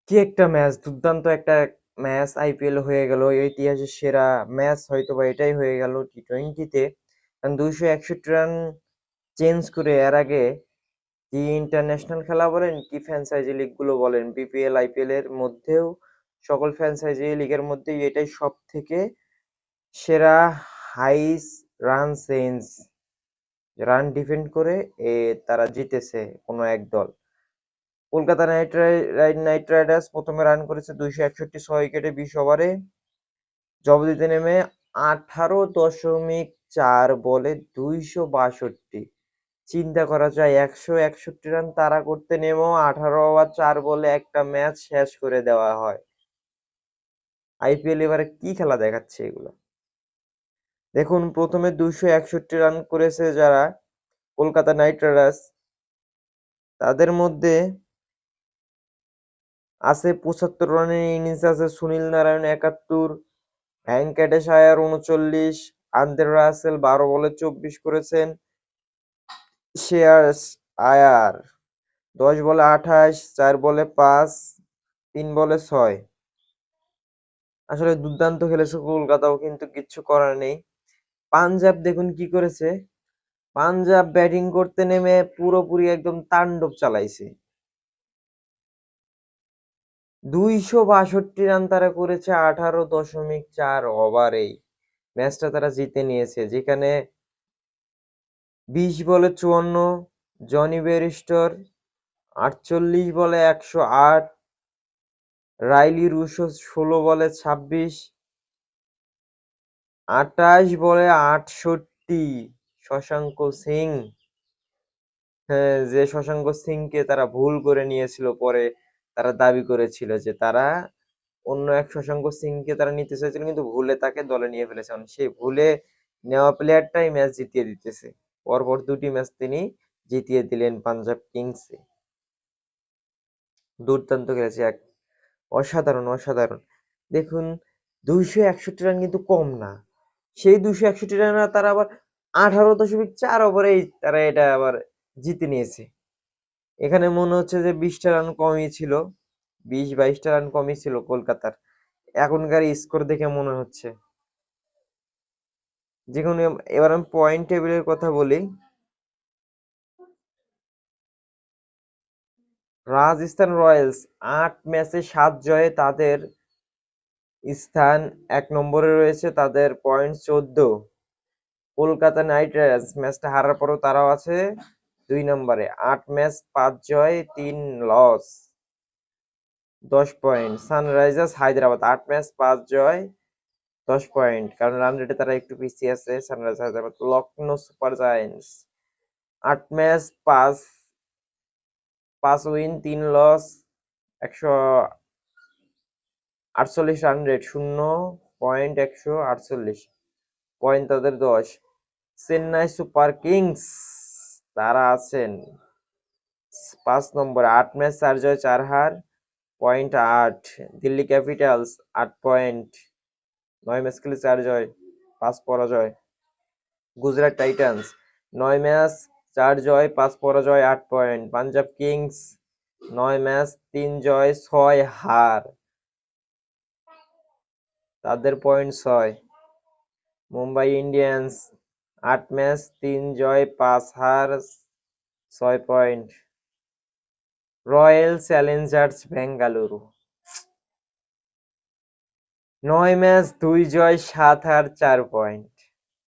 কি একটা ম্যাচ, দুর্দান্ত একটা ম্যাচ আইপিএল হয়ে গেল। ইতিহাসের সেরা ম্যাচ হয়তো বা এটাই হয়ে গেল টি-20-তে। 261 রান চেঞ্জ করে এর আগে কি ইন্টারন্যাশনাল খেলা বলেন কি ফ্র্যাঞ্চাইজি লিগ গুলো বলেন, বিপিএল আইপিএল এর মধ্যেও সকল ফ্র্যাঞ্চাইজি লিগের মধ্যেই এটাই সব থেকে সেরা highest run change, run defend করে তারা জিতেছে কোনো এক দল। কলকাতা নাইট রাইডার্স প্রথমে রান করেছে 261 6 উইকেটে 20 ওভারে। জবাব দিতে নেমে 18.4 বলে 262। চিন্তা করা যায়, 161 রান তাড়া করতে নেমেও 18 ওভার 4 বলে একটা ম্যাচ শেষ করে দেওয়া হয়। আইপিএল এবারে কি খেলা দেখাচ্ছে এগুলো দেখুন। প্রথমে 261 রান করেছে যারা কলকাতা নাইট রাইডার্স, তাদের মধ্যে আছে 75 রানের ইনিংস আছে সুনীল নারায়ণ 71, ভেঙ্কটেশ আয়ার 39, আন্দ্রে রাসেল 12 বলে 24 করেছেন, শ্রেয়াস আয়ার 10 বলে 28, 4 বলে 5, 3 বলে 6। আসলে দুর্দান্ত খেলেছে কলকাতাও, কিন্তু কিচ্ছু করার নেই। পাঞ্জাব দেখুন কি করেছে, পাঞ্জাব ব্যাটিং করতে নেমে পুরোপুরি একদম তাণ্ডব চালাইছে। 262 রান তারা করেছে 18.4 ওভারেই। ম্যাচটা তারা জিতে নিয়েছে, যেখানে 20 বলে 54 জনি বেয়ারস্টর, 48 বলে 108 রাইলি রুসো, 16 বলে 26, 28 বলে 68 শশাঙ্ক সিং। হ্যাঁ, যে শশাঙ্ক সিংকে তারা ভুল করে নিয়েছিল, পরে তারা দাবি করেছিল যে তারা অন্য এক শশাঙ্ক সিংকে তারা নিতে চাইছিল, কিন্তু ভুলে তাকে দলে নিয়ে ফেলেছে। সেই ভুলে নেওয়া প্লেয়ারটাই ম্যাচ জিতিয়ে দিতেছে। পরপর দুটি ম্যাচ তিনি জিতিয়ে দিলেন পাঞ্জাব কিংসে। দুর্দান্ত খেলেছে, এক অসাধারণ অসাধারণ। দেখুন, 261 রান কিন্তু কম না। সেই 261 রান তারা আবার 18.4 ওভারেই তারা এটা আবার জিতে নিয়েছে। এখানে মনে হচ্ছে যে 20টা রান কমই ছিল, 20-22টা রান কমই ছিল কলকাতার, এখনকার স্কোর দেখে মনে হচ্ছে। যেখানে এবার আমি পয়েন্ট টেবিলের কথা বলি, রাজস্থান রয়্যালস 8 ম্যাচে 7 জয়ে তাদের স্থান 1 নম্বরে রয়েছে, তাদের পয়েন্ট 14। কলকাতা নাইট রাইডার্স ম্যাচটা হারার পরও তারাও আছে 2 নম্বরে, 8 ম্যাচ 5 জয় 3 loss, 10 point. Sunrisers Hyderabad 8 match 5 জয় 10 পয়েন্ট, কারণ রান রেটে তারা একটু পিছিয়ে আছে Sunrisers Hyderabad. Lucknow Super Giants 8 match 5 win 3 loss, 148 run rate, 0.148 point তাদের 10। চেন্নাই সুপার কিংস তারা আছেন 5 নম্বরে, 8 ম্যাচ 4 জয় 4 হার, point 8। Delhi Capitals 8 point, 9 match খেলে 4 জয় 5 পরাজয়। গুজরাট টাইটান্স 9 ম্যাচ 4 জয় 5 পরাজয় 8 পয়েন্ট। পাঞ্জাব কিংস 9 ম্যাচ 3 জয় 6 হার, তাদের পয়েন্ট 6। মুম্বাই ইন্ডিয়ান্স 8 ম্যাচ 3 জয় 5 হার, 6 point. Royal Challengers Bengaluru 9 match 2 জয় 7 হার, 4 পয়েন্ট।